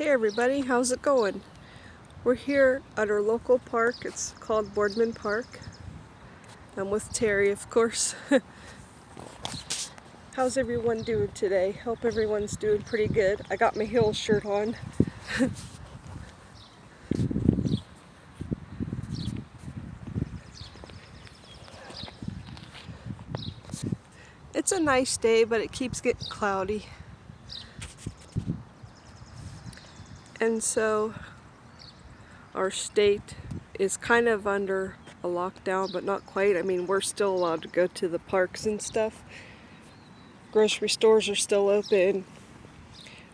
Hey everybody, how's it going? We're here at our local park. It's called Boardman Park. I'm with Terry, of course. How's everyone doing today? Hope everyone's doing pretty good. I got my Hills shirt on. It's a nice day, but it keeps getting cloudy. And so our state is kind of under a lockdown, but not quite. I mean, we're still allowed to go to the parks and stuff. Grocery stores are still open.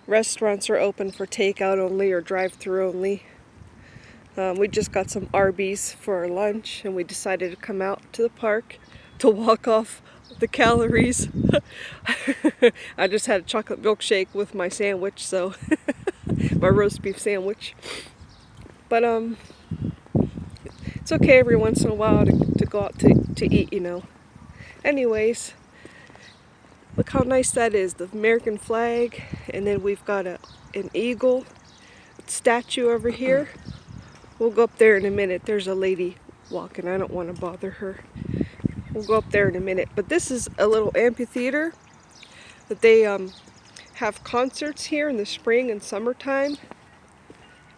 Restaurants are open for takeout only or drive-through only. We just got some Arby's for our lunch, and we decided to come out to the park to walk off the calories. I just had a chocolate milkshake with my sandwich, so my roast beef sandwich. But it's okay every once in a while to go out to eat, you know. Anyways, look how nice that is, the American flag, and then we've got an eagle statue over here. We'll go up there in a minute. There's a lady walking. I don't want to bother her. We'll go up there in a minute. But this is a little amphitheater that they have concerts here in the spring and summertime.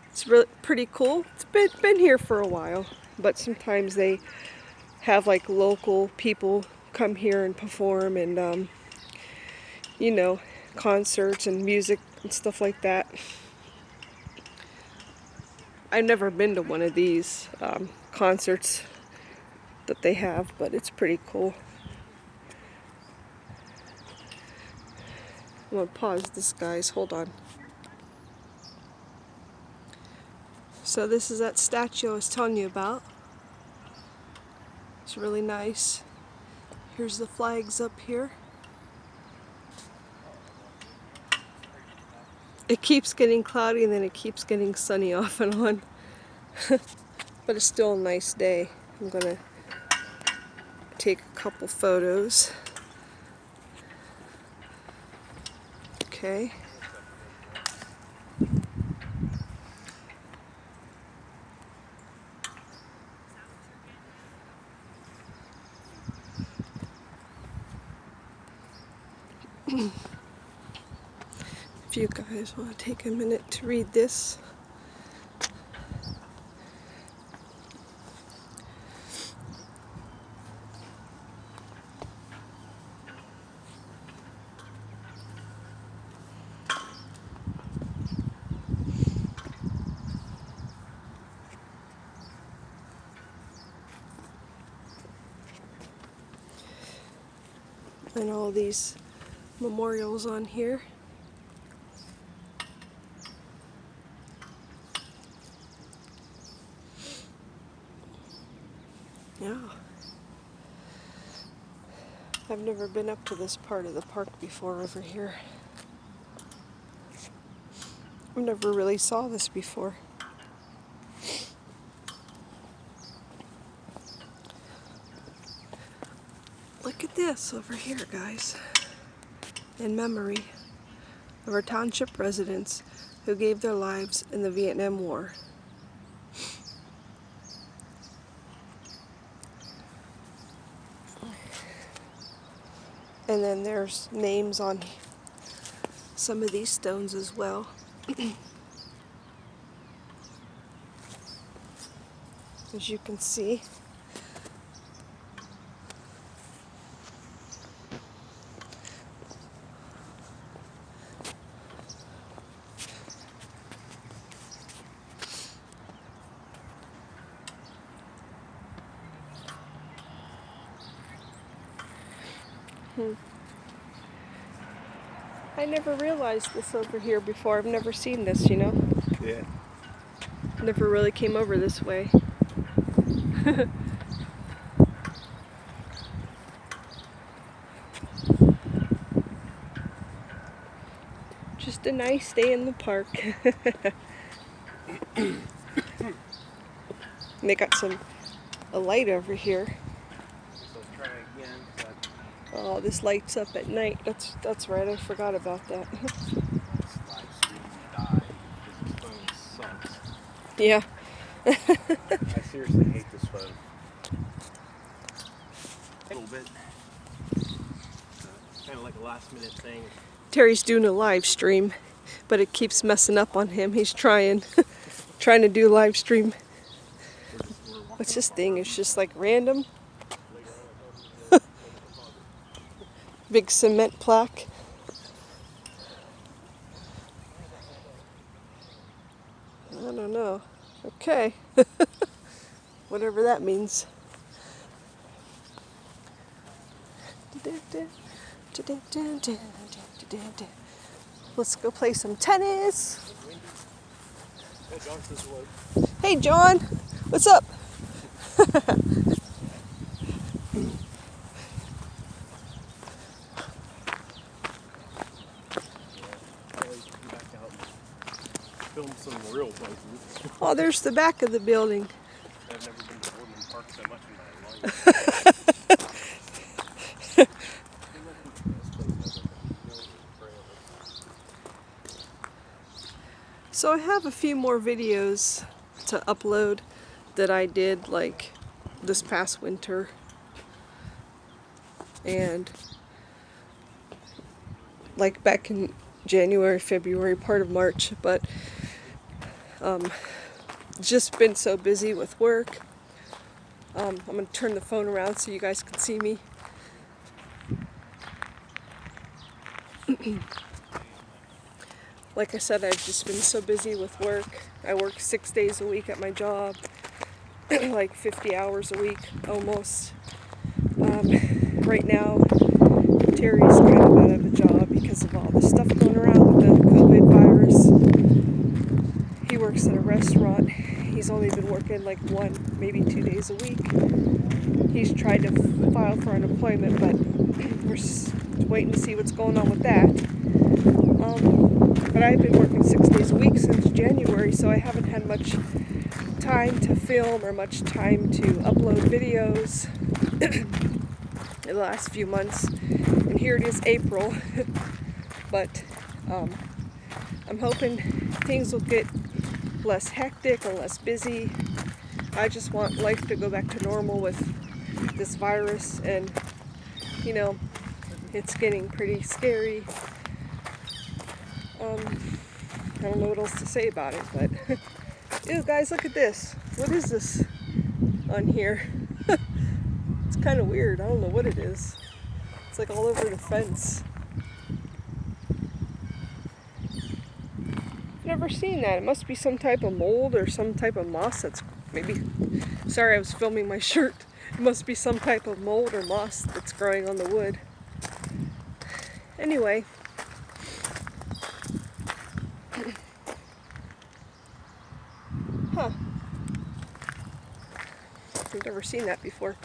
It's really pretty cool. It's been here for a while, but sometimes they have like local people come here and perform, and you know, concerts and music and stuff like that. I've never been to one of these concerts that they have, but it's pretty cool. I'm gonna pause this, guys. Hold on. So this is that statue I was telling you about. It's really nice. Here's the flags up here. It keeps getting cloudy and then it keeps getting sunny off and on. But it's still a nice day. I'm gonna take a couple photos. Okay. If you guys want to take a minute to read this. And all these memorials on here. Yeah. I've never been up to this part of the park before over here. I've never really saw this before. Look at this over here, guys. In memory of our township residents who gave their lives in the Vietnam War. And then there's names on some of these stones as well. As you can see. I never realized this over here before. I've never seen this, you know? Yeah. Never really came over this way. Just a nice day in the park. And they got a light over here. Try again, but Oh, this lights up at night. That's right. I forgot about that. Yeah. I seriously hate this phone. A little bit. Kind of like a last minute thing. Terry's doing a live stream, but it keeps messing up on him. He's trying to do live stream. What's this thing? It's just like random. Big cement plaque. I don't know. Okay. Whatever that means. Let's go play some tennis. Hey John, what's up? Film some real places. Oh, there's the back of the building. I've never been to Boardman Park so much in my life. So I have a few more videos to upload that I did like this past winter and like back in January, February, part of March, but just been so busy with work. I'm going to turn the phone around so you guys can see me. Like I said, I've just been so busy with work. I work 6 days a week at my job, like 50 hours a week almost. Right now, Terry's kind of out of a job because of all the stuff going around with the COVID virus. He works at a restaurant. He's only been working like 1, maybe 2 days a week. He's tried to file for unemployment, but we're waiting to see what's going on with that. But I've been working 6 days a week since January, so I haven't had much time to film or much time to upload videos in the last few months. And here it is April, but I'm hoping things will get less hectic and less busy. I just want life to go back to normal with this virus, and you know, it's getting pretty scary. I don't know what else to say about it, but ew, guys, look at this. What is this on here? It's kind of weird. I don't know what it is. It's like all over the fence. I've never seen that. It must be some type of mold or some type of moss that's maybe... Sorry, I was filming my shirt. It must be some type of mold or moss that's growing on the wood. Anyway. Huh. I've never seen that before.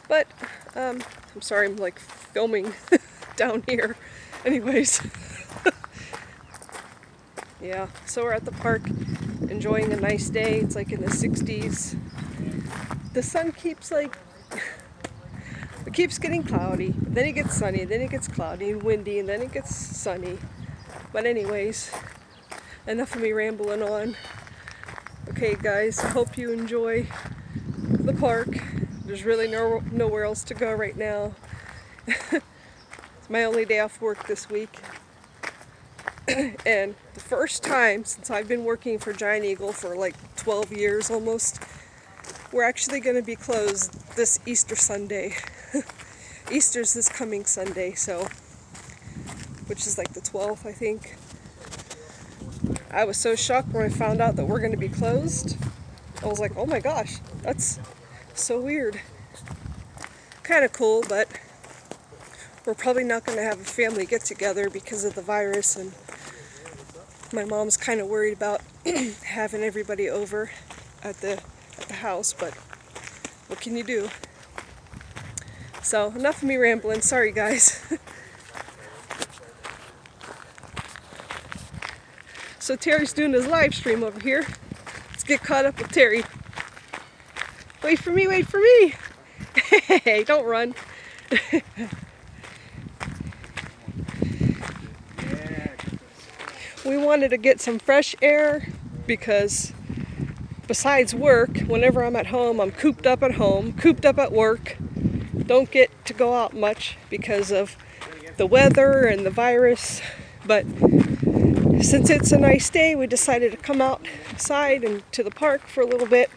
But, I'm sorry, I'm like filming down here. Anyways. Yeah, so we're at the park enjoying a nice day. It's like in the 60s. The sun keeps like... It keeps getting cloudy, then it gets sunny, then it gets cloudy and windy, and then it gets sunny. But anyways, enough of me rambling on. Okay guys, I hope you enjoy the park. There's really nowhere else to go right now. It's my only day off work this week. And the first time since I've been working for Giant Eagle for like 12 years almost, we're actually going to be closed this Easter Sunday. Easter's this coming Sunday, so, which is like the 12th, I think. I was so shocked when I found out that we're going to be closed. I was like, oh my gosh, that's so weird. Kind of cool, but we're probably not going to have a family get-together because of the virus, and my mom's kind of worried about having everybody over at the house, but what can you do? So, enough of me rambling. Sorry, guys. So Terry's doing his live stream over here. Let's get caught up with Terry. Wait for me, wait for me! Hey, don't run. We wanted to get some fresh air because besides work, whenever I'm at home, I'm cooped up at home, cooped up at work. Don't get to go out much because of the weather and the virus. But since it's a nice day, we decided to come outside and to the park for a little bit.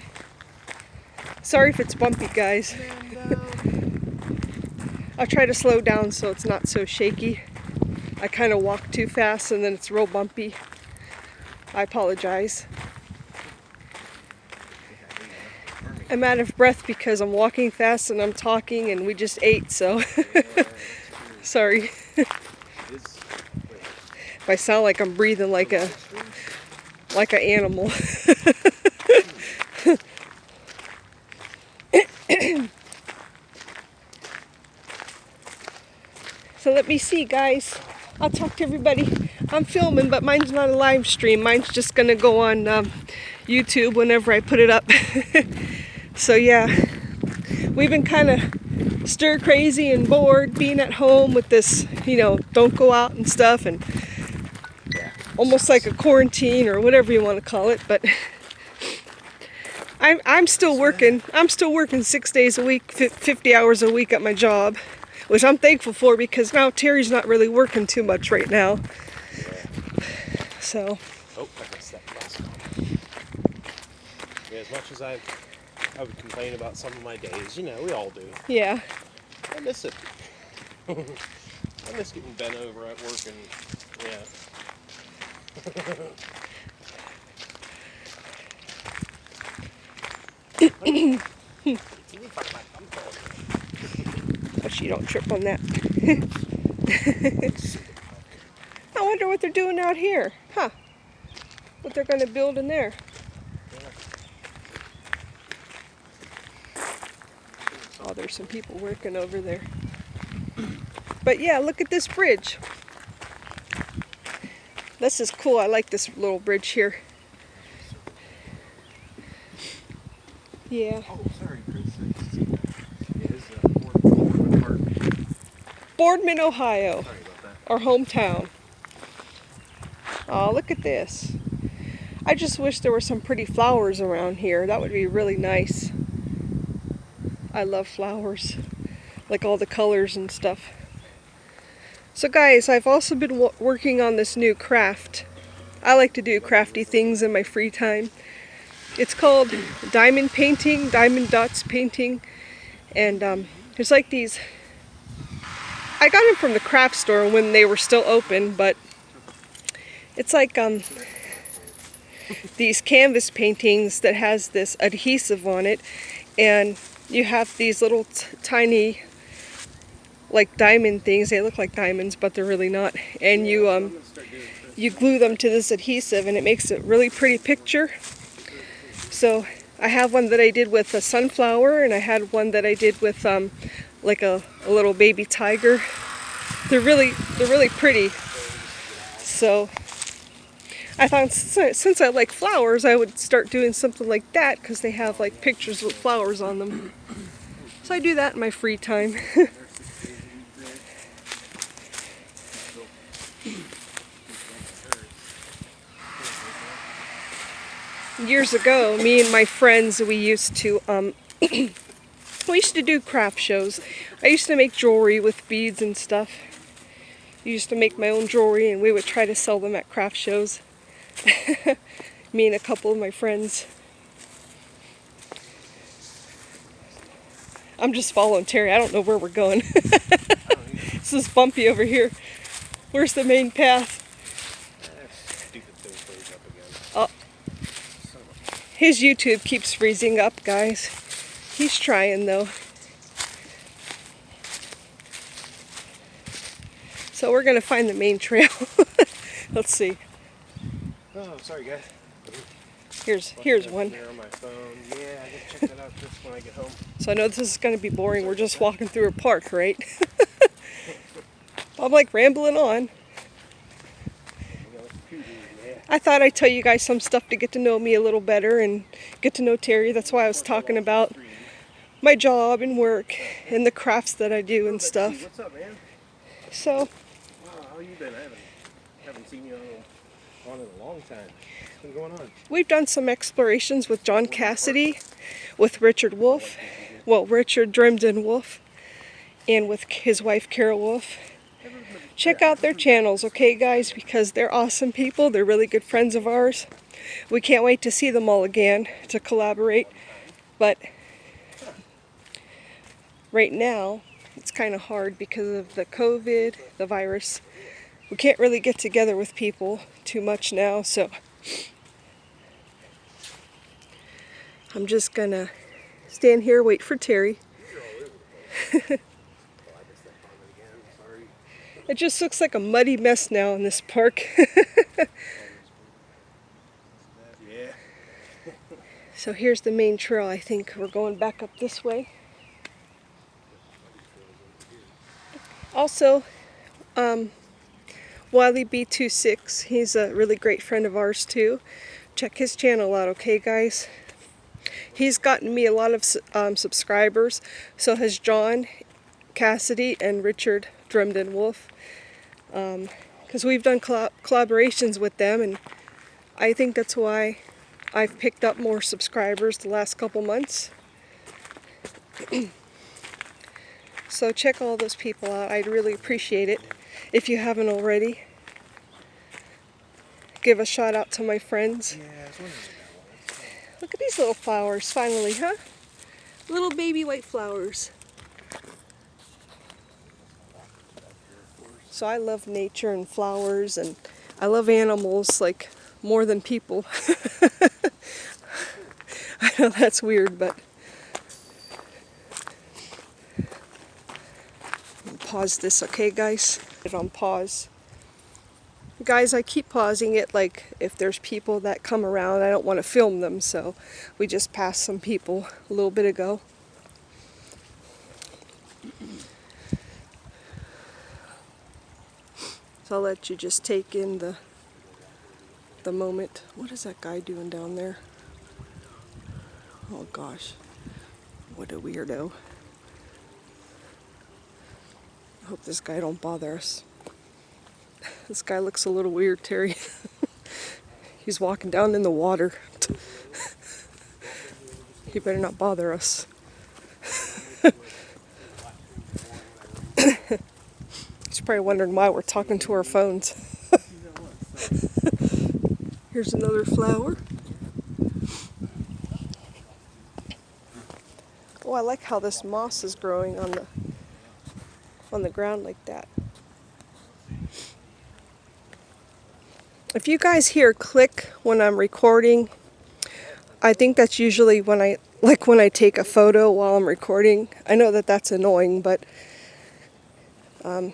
Sorry if it's bumpy, guys. I'll try to slow down so it's not so shaky. I kind of walk too fast and then it's real bumpy. I apologize. I'm out of breath because I'm walking fast and I'm talking and we just ate, so sorry. If I sound like I'm breathing like an animal. So let me see, guys. I'll talk to everybody. I'm filming, but mine's not a live stream. Mine's just gonna go on YouTube whenever I put it up. So yeah, we've been kind of stir crazy and bored being at home with this, don't go out and stuff, and almost like a quarantine or whatever you want to call it. But I'm still working. I'm still working 6 days a week, 50 hours a week at my job, which I'm thankful for because now Terry's not really working too much right now. So. Oh, I missed that last one. Yeah, as much as I would complain about some of my days, we all do. Yeah. I miss it. I miss getting bent over at work and, Hope you don't trip on that. I wonder what they're doing out here. Huh. What they're going to build in there. Oh, there's some people working over there. But yeah, look at this bridge. This is cool. I like this little bridge here. Yeah. Oh, sorry, Chris. It is Boardman Park. Boardman, Ohio. Sorry about that. Our hometown. Oh, look at this. I just wish there were some pretty flowers around here. That would be really nice. I love flowers. Like all the colors and stuff. So guys, I've also been working on this new craft. I like to do crafty things in my free time. It's called diamond painting, diamond dots painting. And there's like these, I got them from the craft store when they were still open, but it's like these canvas paintings that has this adhesive on it, and you have these little tiny like diamond things. They look like diamonds, but they're really not. And you glue them to this adhesive and it makes a really pretty picture. So I have one that I did with a sunflower, and I had one that I did with like a little baby tiger. They're really pretty. So I thought since I like flowers, I would start doing something like that because they have like pictures with flowers on them. So I do that in my free time. Years ago, me and my friends, we used to do craft shows. I used to make jewelry with beads and stuff. I used to make my own jewelry, and we would try to sell them at craft shows. Me and a couple of my friends. I'm just following Terry. I don't know where we're going. This is bumpy over here. Where's the main path? Oh. His YouTube keeps freezing up, guys. He's trying, though. So we're going to find the main trail. Let's see. Oh, sorry, guys. Here's one. On my phone. Yeah, I can check that out just when I get home. So I know this is going to be boring. We're just walking through a park, right? I'm like rambling on. I thought I'd tell you guys some stuff to get to know me a little better and get to know Terry. That's why I was talking about my job and work and the crafts that I do and stuff. What's up, man? So. Wow, how you been? I haven't seen you On in a long time. What's been going on? We've done some explorations with John Cassidy, with Richard Wolf, well, Richard Drimden Wolf, and with his wife Carol Wolf. Check out their channels, okay guys, because they're awesome people. They're really good friends of ours. We can't wait to see them all again, to collaborate, but right now it's kind of hard because of the COVID, the virus. We can't really get together with people too much now, so I'm just gonna stand here, wait for Terry. It just looks like a muddy mess now in this park. Yeah. So here's the main trail. I think we're going back up this way. Also, Wiley B26, he's a really great friend of ours too. Check his channel out, okay guys? He's gotten me a lot of subscribers. So has John Cassidy and Richard Drimden Wolf. Because we've done collaborations with them, and I think that's why I've picked up more subscribers the last couple months. So check all those people out. I'd really appreciate it if you haven't already. Give a shout out to my friends. Yeah, I was wondering about that. Look at these little flowers finally, huh? Little baby white flowers. So I love nature and flowers, and I love animals like more than people. I know that's weird, but pause this, okay guys? Put it on pause. Guys, I keep pausing it like if there's people that come around, I don't want to film them, so we just passed some people a little bit ago. So I'll let you just take in the moment. What is that guy doing down there? Oh gosh, what a weirdo. I hope this guy don't bother us. This guy looks a little weird, Terry. He's walking down in the water. He better not bother us. He's probably wondering why we're talking to our phones. Here's another flower. Oh, I like how this moss is growing on the ground like that. If you guys hear click when I'm recording, I think that's usually when I take a photo while I'm recording. I know that that's annoying, but I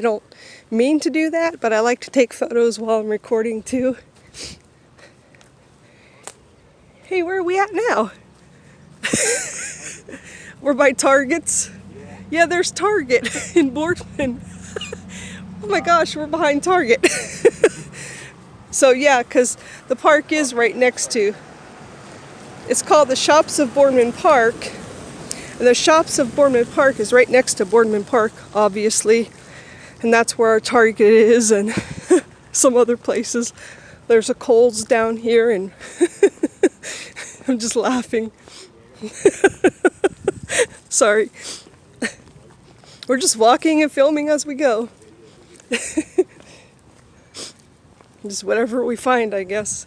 don't mean to do that, but I like to take photos while I'm recording too. Hey, where are we at now? We're by Target's. Yeah, there's Target in Boardman. Oh my gosh, we're behind Target. So yeah, because the park is right next to, it's called the Shops of Boardman Park. And the Shops of Boardman Park is right next to Boardman Park, obviously. And that's where our Target is, and some other places. There's a Kohl's down here, and I'm just laughing. Sorry. We're just walking and filming as we go. Just whatever we find, I guess.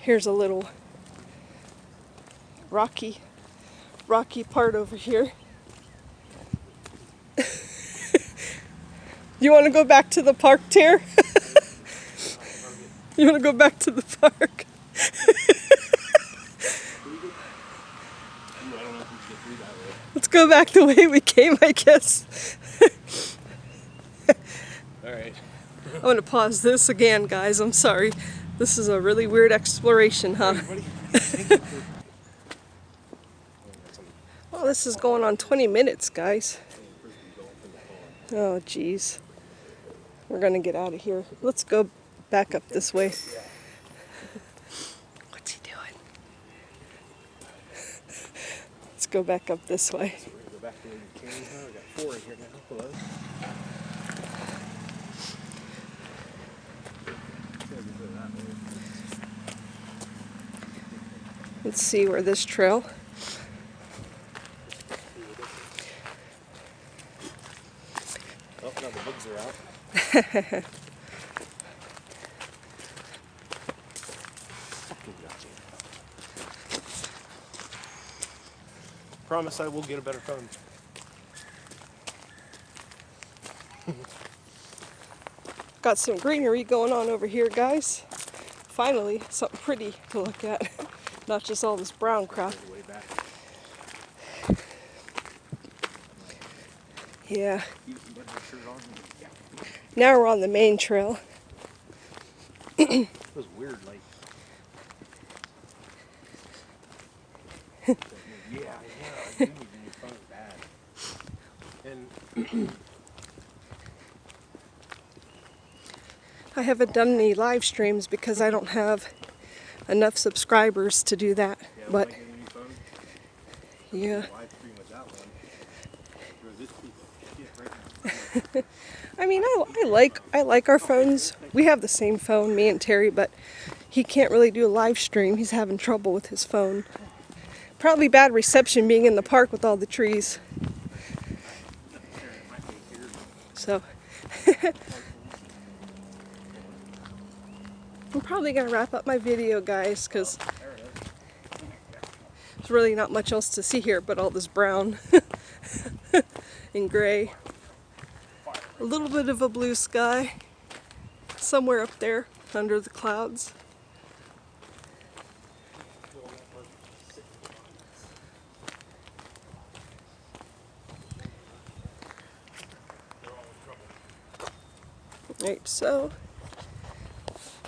Here's a little rocky part over here. You want to go back to the park, Ter? You want to go back to the park? Let's go back the way we came, I guess. Alright. I'm going to pause this again, guys. I'm sorry. This is a really weird exploration, huh? Well, this is going on 20 minutes, guys. Oh, geez. We're going to get out of here. Let's go back up this way. What's he doing? Let's go back up this way. Go back to where you came. We got 4 in here now. Hello. Let's see where this trail. Oh, now the bugs are out. Promise I will get a better phone. Got some greenery going on over here, guys. Finally, something pretty to look at. Not just all this brown crap. Yeah. Now we're on the main trail. It was weird, like. Yeah, I knew your phone was bad. And I haven't done any live streams because I don't have enough subscribers to do that. But yeah. I mean, I like our phones. We have the same phone, me and Terry, but he can't really do a live stream. He's having trouble with his phone. Probably bad reception being in the park with all the trees. So I'm probably gonna wrap up my video, guys, because there's really not much else to see here but all this brown and gray. A little bit of a blue sky somewhere up there under the clouds. Right, so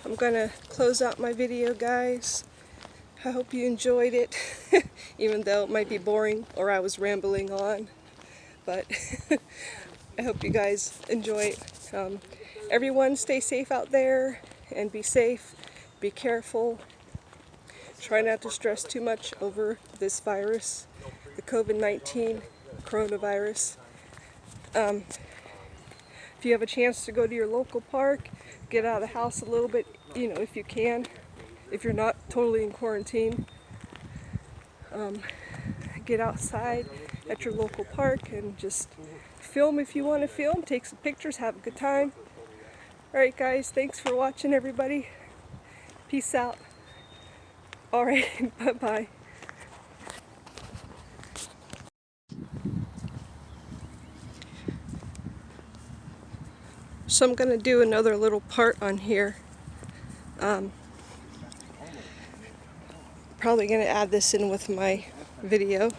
I'm gonna close out my video, guys. I hope you enjoyed it, even though it might be boring or I was rambling on, but I hope you guys enjoy it. Everyone stay safe out there and be safe, be careful. Try not to stress too much over this virus, the COVID-19 coronavirus. If you have a chance to go to your local park, get out of the house a little bit, if you can, if you're not totally in quarantine. Get outside at your local park and just film if you want to film, take some pictures, have a good time. Alright guys, thanks for watching everybody. Peace out. Alright, bye-bye. So I'm going to do another little part on here. Probably going to add this in with my video.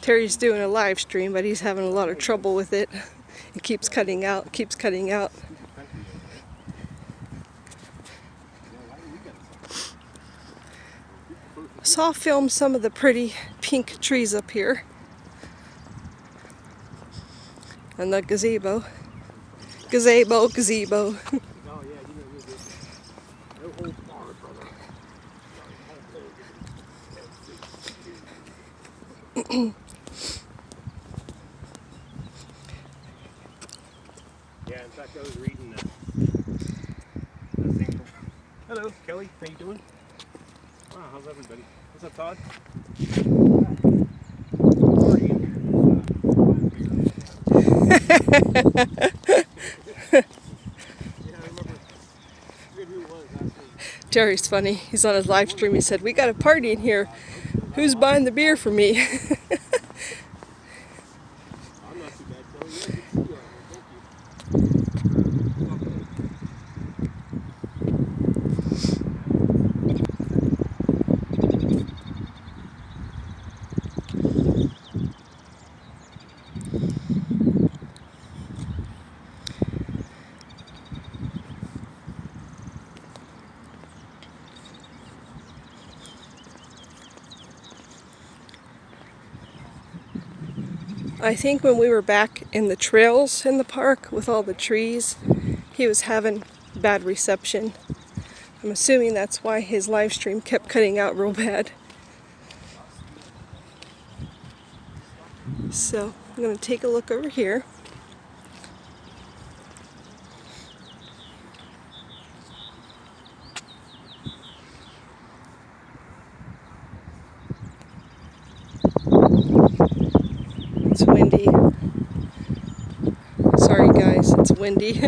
Terry's doing a live stream, but he's having a lot of trouble with it. It keeps cutting out, keeps cutting out. So I'll film some of the pretty pink trees up here. And the gazebo. Gazebo, gazebo. Yeah, in fact, I was reading that thing. Hello, Kelly. How you doing? Wow, how's everybody? What's up, Todd? Terry's funny. He's on his live stream. He said, "We got a party in here. Who's buying the beer for me?" I think when we were back in the trails in the park with all the trees, he was having bad reception. I'm assuming that's why his live stream kept cutting out real bad. So I'm going to take a look over here. windy.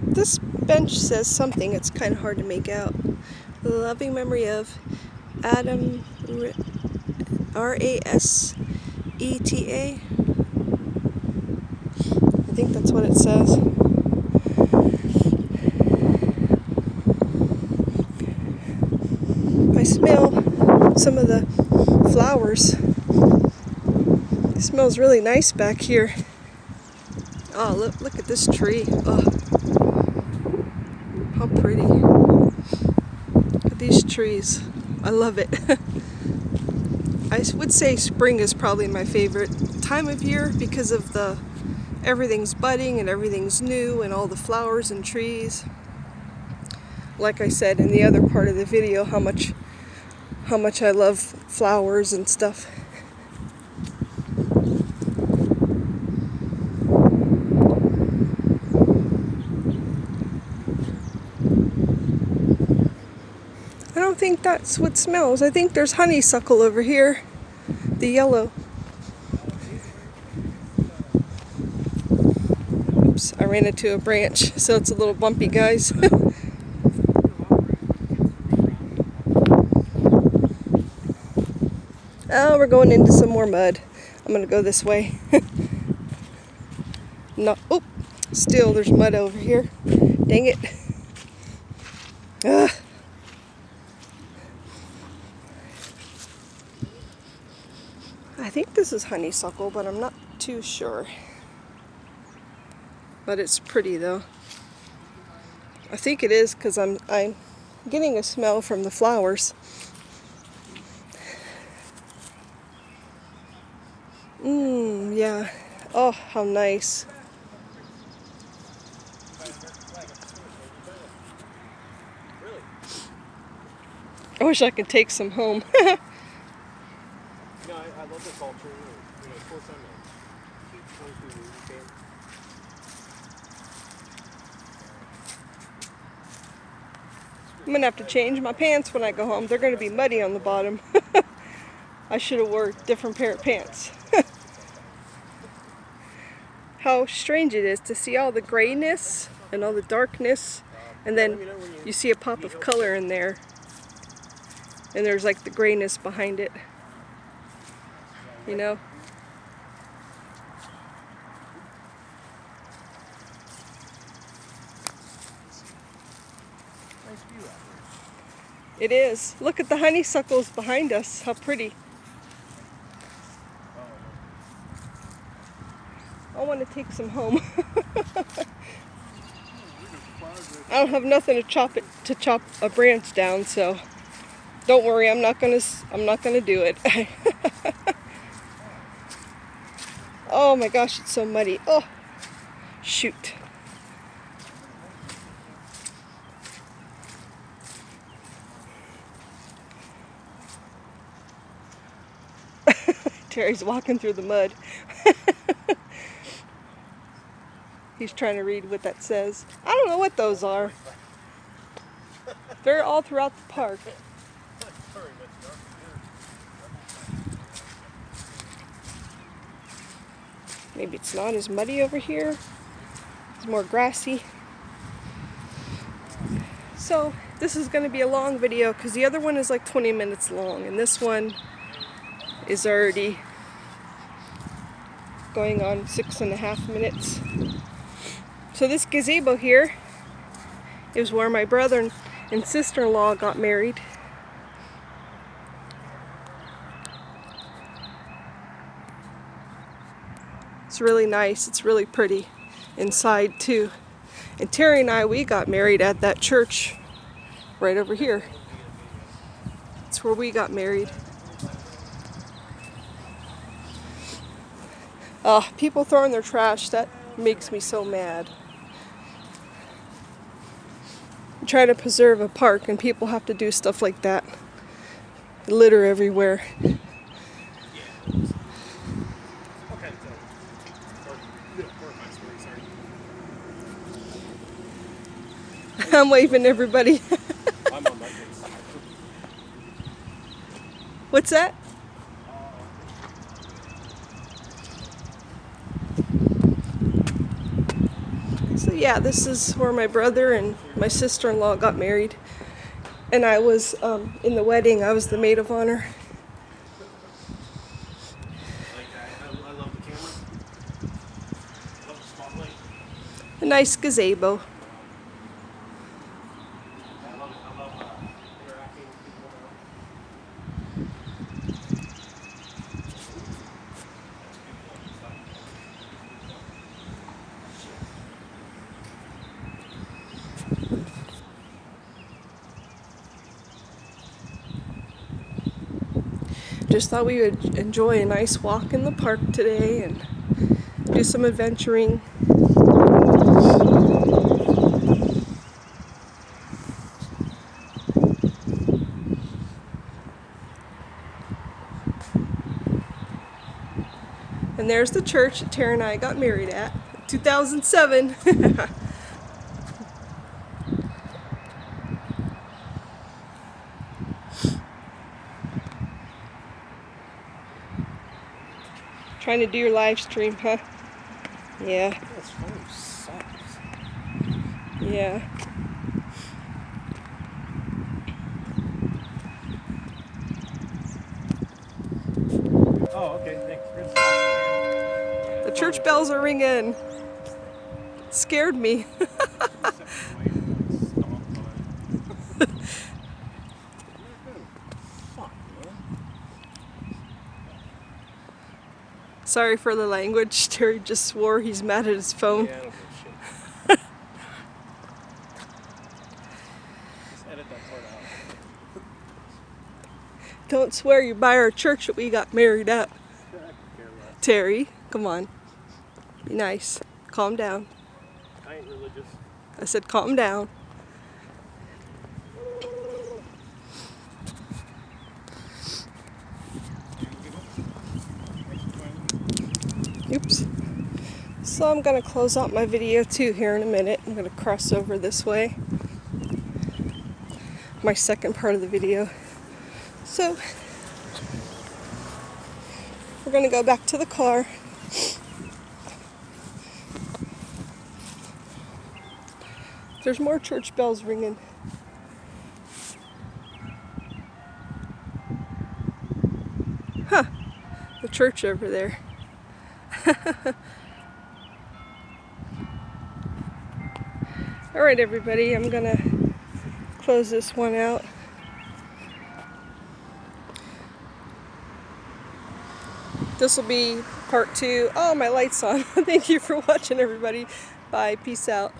This bench says something, it's kind of hard to make out. Loving memory of Adam Raseta. I think that's what it says. I smell some of the flowers. It smells really nice back here. Oh, look at this tree. Oh, how pretty. Look at these trees. I love it. I would say spring is probably my favorite time of year because of everything's budding and everything's new and all the flowers and trees. Like I said in the other part of the video, how much I love flowers and stuff. I don't think that's what smells. I think there's honeysuckle over here, the yellow. Oops, I ran into a branch, so it's a little bumpy, guys. Oh, we're going into some more mud. I'm gonna go this way. No, oh, still there's mud over here. Dang it. Ugh. I think this is honeysuckle, but I'm not too sure. But it's pretty though. I think it is because I'm getting a smell from the flowers. Yeah. Oh, how nice. I wish I could take some home. No, I love the culture. Of course I know. I'm gonna have to change my pants when I go home. They're gonna be muddy on the bottom. I should have wore a different pair of pants. How strange it is to see all the grayness and all the darkness, and then you see a pop of color in there, and there's like the grayness behind it, you know? It is. Look at the honeysuckles behind us. How pretty. I want to take some home. I don't have nothing to chop a branch down, so don't worry. I'm not gonna do it. Oh my gosh, it's so muddy. Oh, shoot. Terry's walking through the mud. He's trying to read what that says. I don't know what those are. They're all throughout the park. Maybe it's not as muddy over here. It's more grassy. So this is going to be a long video because the other one is like 20 minutes long, and this one is already going on 6.5 minutes. So this gazebo here is where my brother and sister-in-law got married. It's really nice. It's really pretty inside too. And Terry and I, we got married at that church right over here. That's where we got married. People throwing their trash, that makes me so mad. You try to preserve a park and people have to do stuff like that. Litter everywhere. I'm waving everybody. What's that? Yeah, this is where my brother and my sister-in-law got married. And I was in the wedding, I was the maid of honor. I love the camera. Love the spotlight. A nice gazebo. I love interacting with people now. Just thought we would enjoy a nice walk in the park today and do some adventuring. And there's the church that Tara and I got married at, 2007. Trying to do your live stream, huh? Yeah. This phone sucks. Yeah. Oh, okay, thanks, Chris. The church bells are ringing. Scared me. Sorry for the language. Terry just swore he's mad at his phone. Yeah, I don't give a shit. Just edit that part out. Don't swear you by our church that we got married at. I can care less. Terry, come on. Be nice. Calm down. I ain't religious. I said calm down. Oops. So I'm going to close out my video too here in a minute. I'm going to cross over this way. My second part of the video. So we're going to go back to the car. There's more church bells ringing. Huh. The church over there. Alright everybody, I'm gonna close this one out. This will be part 2. Oh, my light's on. Thank you for watching everybody. Bye. Peace out.